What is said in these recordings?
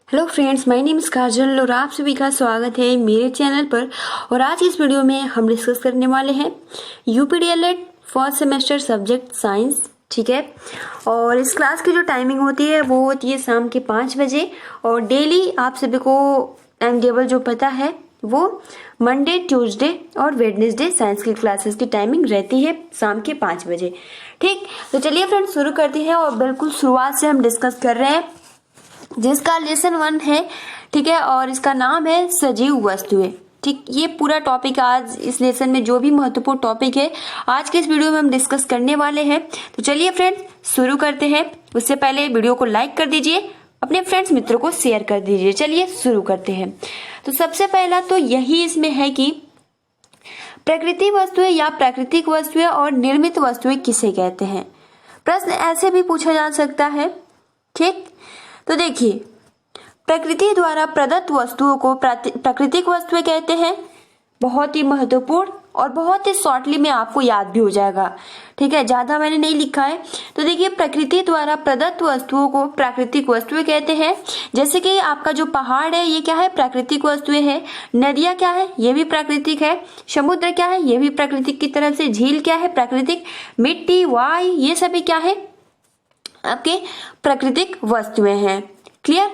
Hello friends, my name is Kajal और आप सभी का स्वागत है मेरे चैनल पर। और आज इस वीडियो में हम डिस्कस करने वाले हैं यूपीडीएलएड फर्स्ट सेमेस्टर सब्जेक्ट साइंस। ठीक है, और इस क्लास की जो टाइमिंग होती है वो होती है शाम के 5 बजे। और डेली आप सभी को टाइम टेबल जो पता है वो मंडे, ट्यूसडे और वेडनेसडे साइंस की क्लासेस की टाइमिंग रहती है शाम के 5 बजे। ठीक, तो चलिए फ्रेंड्स शुरू करते हैं। और बिल्कुल शुरुआत से हम डिस्कस कर रहे हैं जिसका लेसन 1 है। ठीक है, और इसका नाम है सजीव वस्तुएं। ठीक, ये पूरा टॉपिक आज इस लेसन में जो भी महत्वपूर्ण टॉपिक है आज के इस वीडियो में हम डिस्कस करने वाले हैं। तो चलिए फ्रेंड्स शुरू करते हैं। उससे पहले वीडियो को लाइक कर दीजिए, अपने फ्रेंड्स मित्रों को शेयर कर दीजिए। चलिए शुरू करते हैं। तो सबसे पहला तो यही इसमें है कि प्रकृति वस्तुएं या प्राकृतिक वस्तुएं और निर्मित वस्तुएं किसे कहते हैं। प्रश्न ऐसे भी पूछा जा सकता है। ठीक, तो देखिए, प्रकृति द्वारा प्रदत्त वस्तुओं को प्राकृतिक वस्तुएं कहते हैं। बहुत ही महत्वपूर्ण और बहुत ही शॉर्टली में आपको याद भी हो जाएगा। ठीक है, ज्यादा मैंने नहीं लिखा है। तो देखिए, प्रकृति द्वारा प्रदत्त वस्तुओं को प्राकृतिक वस्तुएं कहते हैं। जैसे कि आपका जो पहाड़ है ये क्या है, प्राकृतिक वस्तुएं है। नदियां क्या है, ये भी प्राकृतिक है। समुद्र क्या है, ये भी प्राकृतिक की तरफ से। झील क्या है, प्राकृतिक। मिट्टी, वायु, ये सभी क्या है, आपके प्राकृतिक वस्तुएं हैं। क्लियर।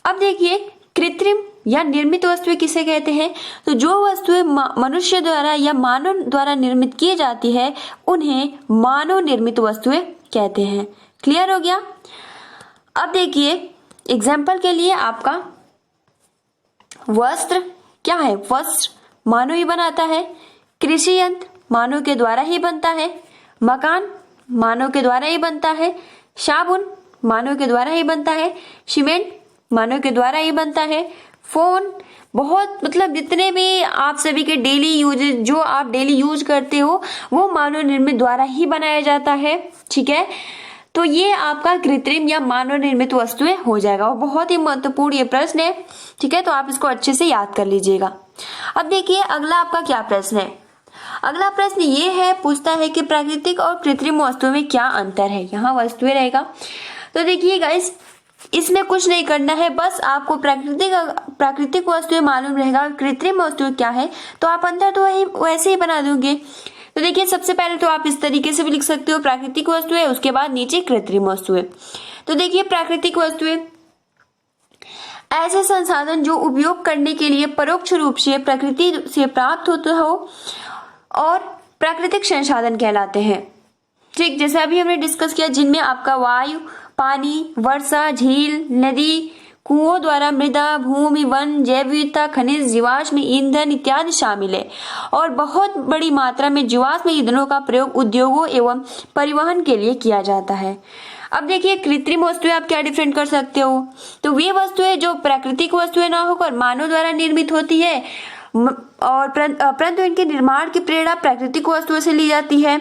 अब देखिए, कृत्रिम या निर्मित वस्तुएं किसे कहते हैं। तो जो वस्तुएं मनुष्य द्वारा या मानव द्वारा निर्मित की जाती है उन्हें मानव निर्मित वस्तुएं कहते हैं। क्लियर हो गया। अब देखिए, एग्जाम्पल के लिए आपका वस्त्र क्या है, वस्त्र मानव ही बनाता है। कृषि यंत्र मानव के द्वारा ही बनता है। मकान मानव के द्वारा ही बनता है। साबुन मानव के द्वारा ही बनता है। सीमेंट मानव के द्वारा ही बनता है। फोन, बहुत मतलब जितने भी आप सभी के डेली यूज जो आप डेली यूज करते हो वो मानव निर्मित द्वारा ही बनाया जाता है। ठीक है, तो ये आपका कृत्रिम या मानव निर्मित वस्तुएं हो जाएगा। और बहुत ही महत्वपूर्ण ये प्रश्न है। ठीक है, तो आप इसको अच्छे से याद कर लीजिएगा। अब देखिए, अगला आपका क्या प्रश्न है। अगला प्रश्न ये है, पूछता है कि प्राकृतिक और कृत्रिम वस्तुओं में क्या अंतर है। यहाँ वस्तुएं रहेगा। तो देखिए गाइस, इसमें कुछ नहीं करना है, बस आपको प्राकृतिक वस्तुएं मालूम रहेगा। कृत्रिम वस्तुएं क्या है तो आप अंतर तो वैसे ही बना दोगे। तो देखिए, सबसे पहले तो आप इस तरीके से भी लिख सकते हो, प्राकृतिक वस्तुएं, उसके बाद नीचे कृत्रिम वस्तुएं। तो देखिए, प्राकृतिक वस्तुएं ऐसे संसाधन जो उपयोग करने के लिए परोक्ष रूप से प्रकृति से प्राप्त होते हो और प्राकृतिक संसाधन कहलाते हैं। ठीक, जैसे अभी हमने डिस्कस किया, जिनमें आपका वायु, पानी, वर्षा, झील, नदी, कुओं द्वारा मृदा, भूमि, वन, जैव विविधता, खनिज, जीवाश्म ईंधन इत्यादि शामिल है। और बहुत बड़ी मात्रा में जीवाश्म ईंधनों का प्रयोग उद्योगों एवं परिवहन के लिए किया जाता है। अब देखिए, कृत्रिम वस्तुएं आप क्या डिफरेंट कर सकते हो। तो वे वस्तुएं जो प्राकृतिक वस्तुएं ना होकर मानव द्वारा निर्मित होती है और परंतु इनके निर्माण की प्रेरणा प्राकृतिक वस्तुओं से ली जाती है,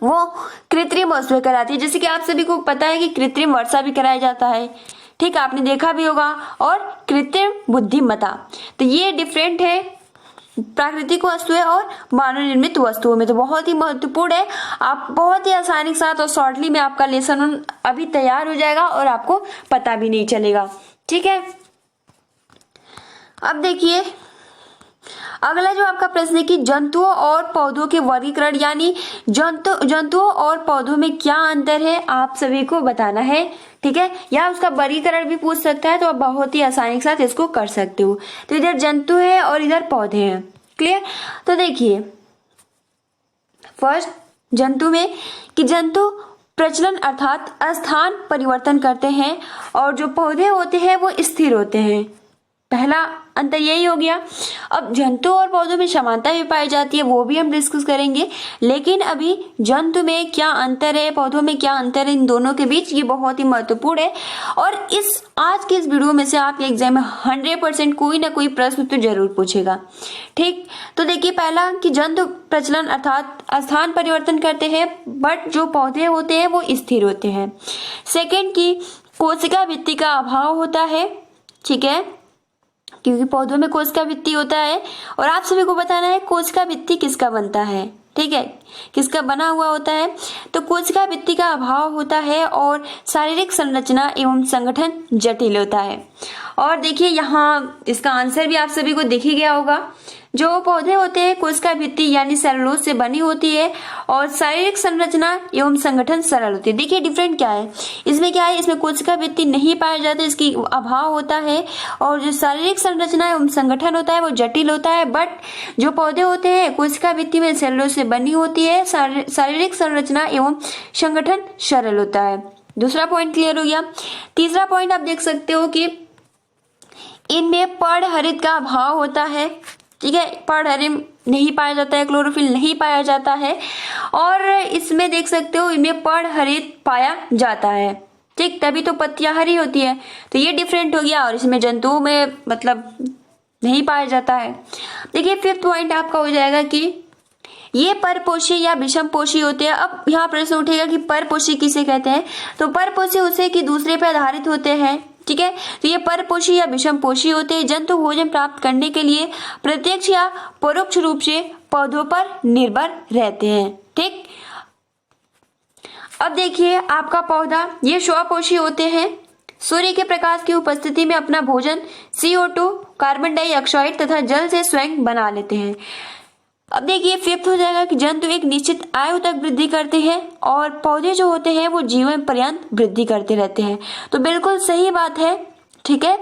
वो कृत्रिम वस्तुएं कराती है। जैसे कि आप सभी को पता है कि कृत्रिम वर्षा भी कराया जाता है। ठीक, आपने देखा भी होगा। और कृत्रिम बुद्धिमत्ता, तो ये डिफरेंट है प्राकृतिक वस्तुएं और मानव निर्मित वस्तुओं में। तो बहुत ही महत्वपूर्ण है। आप बहुत ही आसानी के साथ और शॉर्टली में आपका लेसन अभी तैयार हो जाएगा और आपको पता भी नहीं चलेगा। ठीक है, अब देखिए, अगला जो आपका प्रश्न है कि जंतुओं और पौधों के वर्गीकरण, यानी जंतुओं और पौधों में क्या अंतर है आप सभी को बताना है। ठीक है, या उसका वर्गीकरण भी पूछ सकता है, तो आप बहुत ही आसानी के साथ इसको कर सकते हो। तो इधर जंतु है और इधर पौधे हैं। क्लियर। तो देखिए, फर्स्ट जंतु में कि जंतु प्रचलन अर्थात स्थान परिवर्तन करते हैं और जो पौधे होते हैं वो स्थिर होते हैं। पहला अंतर यही हो गया। अब जंतु और पौधों में समानता भी पाई जाती है, वो भी हम डिस्कस करेंगे। लेकिन अभी जंतु में क्या अंतर है, पौधों में क्या अंतर है, इन दोनों के बीच, ये बहुत ही महत्वपूर्ण है। और इस आज के इस वीडियो में से आपके एग्जाम में 100% कोई ना कोई प्रश्न तो जरूर पूछेगा। ठीक, तो देखिए, पहला कि जंतु प्रचलन अर्थात स्थान परिवर्तन करते हैं, बट जो पौधे होते हैं वो स्थिर होते हैं। सेकेंड की कोशिका भित्ति का अभाव होता है। ठीक है, क्योंकि पौधों में कोशिका भित्ति होता है। और आप सभी को बताना है कोशिका भित्ति किसका बनता है। ठीक है, किसका बना हुआ होता है? तो कोशिका भित्ति का अभाव होता है और शारीरिक संरचना एवं संगठन जटिल होता है। और देखिए यहाँ इसका आंसर भी आप सभी को दिख ही गया होगा। जो पौधे होते हैं कोशिका भित्ति यानी सेलुलोज से बनी होती है और शारीरिक संरचना एवं संगठन सरल होती है। देखिए डिफरेंट क्या है इसमें, क्या है इसमें कोशिका भित्ति नहीं पाया जाता, इसकी अभाव होता है, और जो शारीरिक संरचना एवं संगठन होता है वो जटिल होता है। बट जो पौधे होते हैं कोशिका भित्ति में सेलुलोज से बनी होती है, शारीरिक संरचना एवं संगठन सरल होता है। दूसरा पॉइंट क्लियर हो गया। तीसरा पॉइंट आप देख सकते हो कि इनमें पर्णहरित का अभाव होता है, ठीक है, पर्णहरित नहीं पाया जाता है, क्लोरोफिल नहीं पाया जाता है, और इसमें देख सकते हो इनमें पर्णहरित पाया जाता है, ठीक, तभी तो पत्तियां हरी होती है। तो ये डिफरेंट हो गया, और इसमें जंतुओं में मतलब नहीं पाया जाता है। देखिए फिफ्थ पॉइंट आपका हो जाएगा कि ये परपोषी या विषमपोषी होते हैं। अब यहाँ प्रश्न उठेगा कि परपोषी किसे कहते हैं? तो परपोषी उसे कि दूसरे पर आधारित होते हैं, ठीक है, तो ये परपोषी या विषमपोषी होते हैं। जंतु भोजन प्राप्त करने के लिए प्रत्यक्ष या परोक्ष रूप से पौधों पर निर्भर रहते हैं, ठीक। अब देखिए आपका पौधा, ये स्वपोषी होते हैं, सूर्य के प्रकाश की उपस्थिति में अपना भोजन CO2, कार्बन डाइऑक्साइड तथा जल से स्वयं बना लेते हैं। अब देखिए फिफ्थ हो जाएगा कि जंतु एक निश्चित आयु तक वृद्धि करते हैं और पौधे जो होते हैं वो जीवन पर्यंत वृद्धि करते रहते हैं। तो बिल्कुल सही बात है, ठीक है।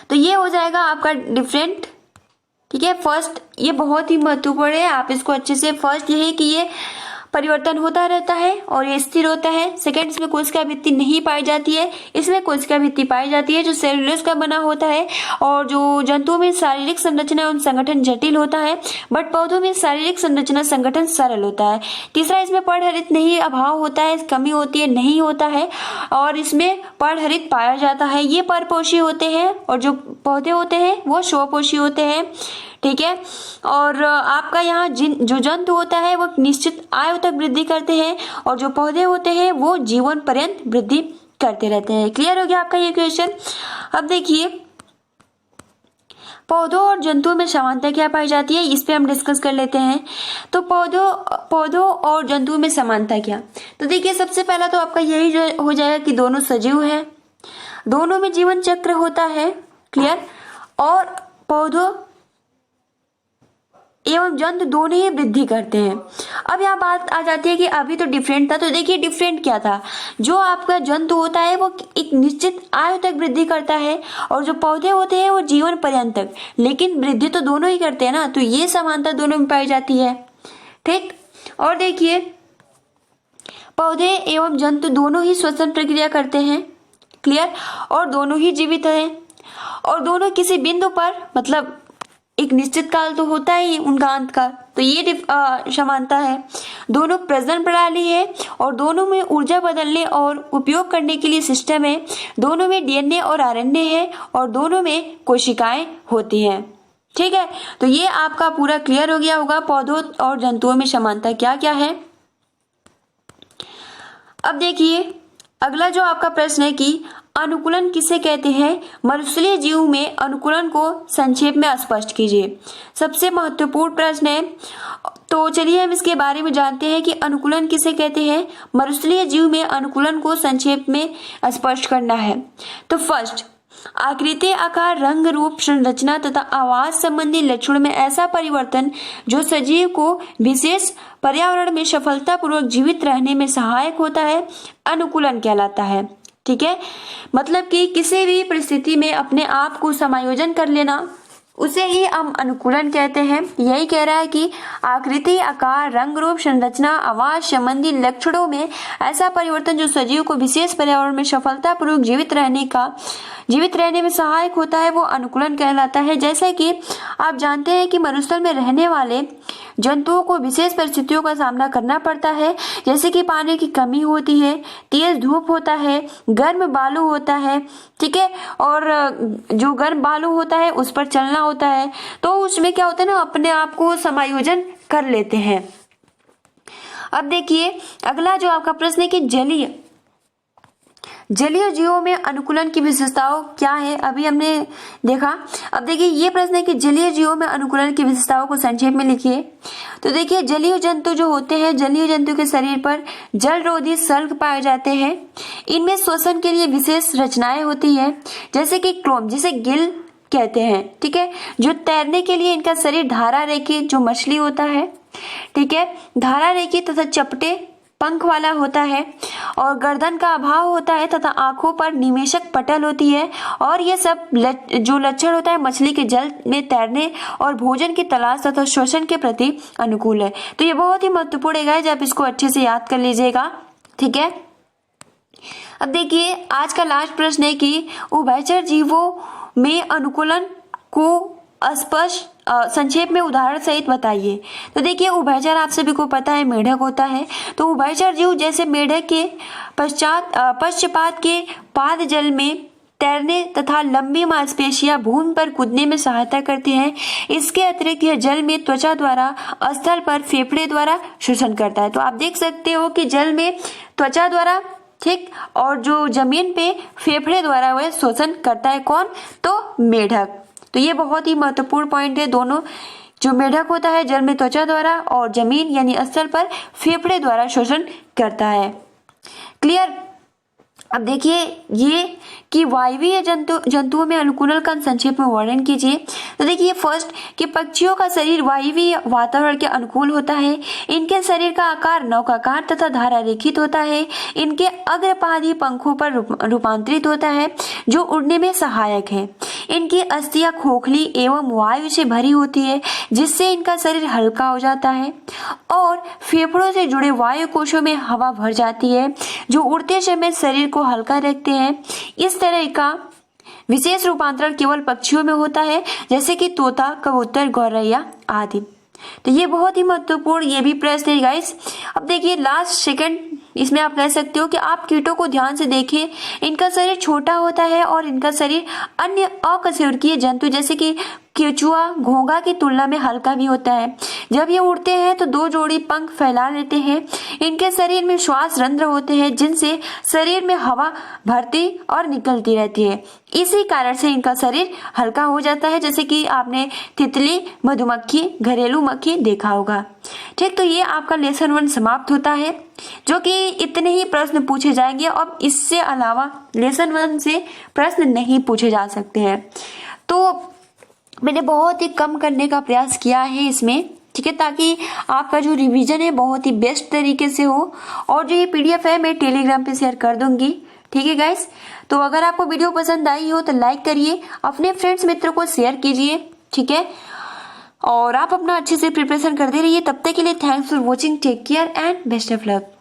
तो ये हो जाएगा आपका डिफरेंट, ठीक है। फर्स्ट ये बहुत ही महत्वपूर्ण है, आप इसको अच्छे से, फर्स्ट ये है कि ये परिवर्तन होता रहता है और ये स्थिर होता है। सेकंड, इसमें कोशिका भित्ति नहीं पाई जाती है, इसमें कोशिका भित्ति पाई जाती है जो सेलुलोज का बना होता है। और जो जंतुओं में शारीरिक संरचना एवं संगठन जटिल होता है, बट पौधों में शारीरिक संरचना संगठन सरल होता है। तीसरा, इसमें पर्णहरित नहीं अभाव होता है, कमी होती है, नहीं होता है, और इसमें पर्णहरित पाया जाता है। ये परपोषी होते हैं और जो पौधे होते हैं वो स्वपोषी होते हैं, ठीक है। और आपका यहाँ जो जंतु होता है वो निश्चित आयु तक वृद्धि करते हैं और जो पौधे होते हैं वो जीवन पर्यंत वृद्धि करते रहते हैं। क्लियर हो गया आपका ये क्वेश्चन। अब देखिए पौधों और जंतुओं में समानता क्या पाई जाती है, इस पे हम डिस्कस कर लेते हैं। तो पौधों और जंतुओं में समानता क्या, तो देखिए सबसे पहला तो आपका यही हो जाएगा कि दोनों सजीव हैं, दोनों में जीवन चक्र होता है, क्लियर, और पौधों एवं जंतु दोनों ही वृद्धि करते हैं। अब यहाँ बात आ जाती है कि अभी तो डिफरेंट था, तो देखिए डिफरेंट क्या था, जो आपका जंतु होता है वो एक निश्चित आयु तक वृद्धि करता है और जो पौधे होते हैं वो जीवन पर्यंत तक, लेकिन वृद्धि तो दोनों ही करते हैं ना, तो ये समानता दोनों में पाई जाती है, ठीक। और देखिए पौधे एवं जंतु दोनों ही श्वसन प्रक्रिया करते हैं, क्लियर, और दोनों ही जीवित हैं और दोनों किसी बिंदु पर, मतलब एक निश्चित काल तो होता ही उनका अंत का, तो ये समानता है। दोनों प्रजनन प्रणाली है और दोनों में ऊर्जा बदलने और उपयोग करने के लिए सिस्टम है, दोनों में DNA और RNA है और दोनों में कोशिकाएं होती हैं, ठीक है। तो ये आपका पूरा क्लियर हो गया होगा पौधों और जंतुओं में समानता क्या क्या है। अब देखिए अगला जो आपका प्रश्न है कि अनुकूलन किसे कहते हैं, मनुष्य जीव में अनुकूलन को संक्षेप में स्पष्ट कीजिए। सबसे महत्वपूर्ण प्रश्न है, तो चलिए हम इसके बारे में जानते हैं कि अनुकूलन किसे कहते हैं, मनुष्य जीव में अनुकूलन को संक्षेप में स्पष्ट करना है। तो फर्स्ट, आकृति, आकार, रंग, रूप, संरचना तथा आवाज संबंधी लक्षण में ऐसा परिवर्तन जो सजीव को विशेष पर्यावरण में सफलतापूर्वक जीवित रहने में सहायक होता है, अनुकूलन कहलाता है, ठीक है। मतलब कि किसी भी परिस्थिति में अपने आप को समायोजन कर लेना, उसे ही हम अनुकूलन कहते हैं। यही कह रहा है कि आकृति, आकार, रंग, रूप, संरचना, आवाज संबंधी लक्षणों में ऐसा परिवर्तन जो सजीव को विशेष पर्यावरण में सफलतापूर्वक जीवित रहने में सहायक होता है, वो अनुकूलन कहलाता है। जैसे कि आप जानते हैं कि मरुस्थल में रहने वाले जंतुओं को विशेष परिस्थितियों का सामना करना पड़ता है, जैसे कि पानी की कमी होती है, तेज धूप होता है, गर्म बालू होता है, ठीक है, और जो गर्म बालू होता है उस पर चलना होता है, तो उसमें क्या होता है ना, अपने आप को समायोजन कर लेते हैं। अब देखिए अगला जो आपका प्रश्न है कि जलीय जीवों में अनुकूलन की विशेषताओं क्या है, अभी हमने देखा। अब देखिए ये प्रश्न है कि जलीय जीवों में अनुकूलन की विशेषताओं को संक्षेप में लिखिए। तो देखिए जलीय जंतु जो होते हैं, जलीय जंतु के शरीर पर जलरोधी सल्क पाए जाते हैं। इनमें श्वसन के लिए विशेष रचनाएं होती है, जैसे कि क्लोम, जिसे गिल कहते हैं, ठीक है। जो तैरने के लिए इनका शरीर धारा रेखी जो मछली होता है, ठीक है, धारा रेखी तथा चपटे पंख वाला होता है और गर्दन का अभाव होता है तथा आंखों पर निमेशक पटल होती है। और ये सब जो लक्षण होता है मछली के जल में तैरने और भोजन की तलाश तथा शोषण के प्रति अनुकूल है। तो ये बहुत ही महत्वपूर्ण है गाइस, आप इसको अच्छे से याद कर लीजिएगा, ठीक है। अब देखिए आज का लास्ट प्रश्न है कि उभयचर जीवों में अनुकूलन को स्पष्ट संक्षेप में उदाहरण सहित बताइए। तो देखिए उभयचर आप सभी को पता है मेढक होता है। तो उभयचर जीव जैसे मेढक के पश्चात के पाद जल में तैरने तथा लंबी मांसपेशियां भूमि पर कूदने में सहायता करते हैं। इसके अतिरिक्त यह जल में त्वचा द्वारा, स्थल पर फेफड़े द्वारा शोषण करता है। तो आप देख सकते हो कि जल में त्वचा द्वारा, ठीक, और जो जमीन पे फेफड़े द्वारा वह शोषण करता है। कौन? तो मेढक। तो ये बहुत ही महत्वपूर्ण पॉइंट है। दोनों जो मेढक होता है जल में त्वचा द्वारा और जमीन यानी स्थल पर फेफड़े द्वारा शोषण करता है। क्लियर? अब देखिए ये कि वायवीय जंतुओं में अनुकूलन का संक्षेप में वर्णन कीजिए। तो देखिए फर्स्ट कि पक्षियों का शरीर वायवीय वातावरण के अनुकूल होता है। इनके शरीर का आकार नौकाकार तथा धारा रेखित होता है। इनके अग्रपादी पंखों पर रूपांतरित होता है जो उड़ने में सहायक है। इनकी अस्थियां खोखली एवं वायु से भरी होती है, जिससे इनका शरीर हल्का हो जाता है और फेफड़ों से जुड़े वायु कोशों में हवा भर जाती है, जो उड़ते समय शरीर को हल्का रखते हैं। इस तरह का विशेष रूपांतरण केवल पक्षियों में होता है, जैसे कि तोता, कबूतर, गौरैया आदि। तो ये बहुत ही महत्वपूर्ण ये भी प्रश्न है गाइस। अब देखिए लास्ट सेकंड इसमें आप कह सकते हो कि आप कीटों को ध्यान से देखें। इनका शरीर छोटा होता है और इनका शरीर अन्य अकशेरुकीय जंतु जैसे कि केचुआ, घोंघा की तुलना में हल्का भी होता है। जब ये उड़ते हैं तो 2 जोड़ी पंख फैला लेते हैं। इनके शरीर में श्वास रंध्र होते हैं, जिनसे शरीर में हवा भरती और निकलती रहती है। इसी कारण से इनका शरीर हल्का हो जाता है, जैसे कि आपने तितली, मधुमक्खी, घरेलू मक्खी देखा होगा। ठीक, तो ये आपका लेसन 1 समाप्त होता है, जो कि इतने ही प्रश्न पूछे जाएंगे। अब इससे अलावा लेसन 1 से प्रश्न नहीं पूछे जा सकते हैं। तो मैंने बहुत ही कम करने का प्रयास किया है इसमें, ठीक है, ताकि आपका जो रिवीजन है बहुत ही बेस्ट तरीके से हो। और जो ये पीडीएफ है मैं टेलीग्राम पे शेयर कर दूंगी, ठीक है गाइस। तो अगर आपको वीडियो पसंद आई हो तो लाइक करिए, अपने फ्रेंड्स मित्रों को शेयर कीजिए, ठीक है। और आप अपना अच्छे से प्रिपरेशन करते रहिए। तब तक के लिए thanks for watching, take care and best of luck.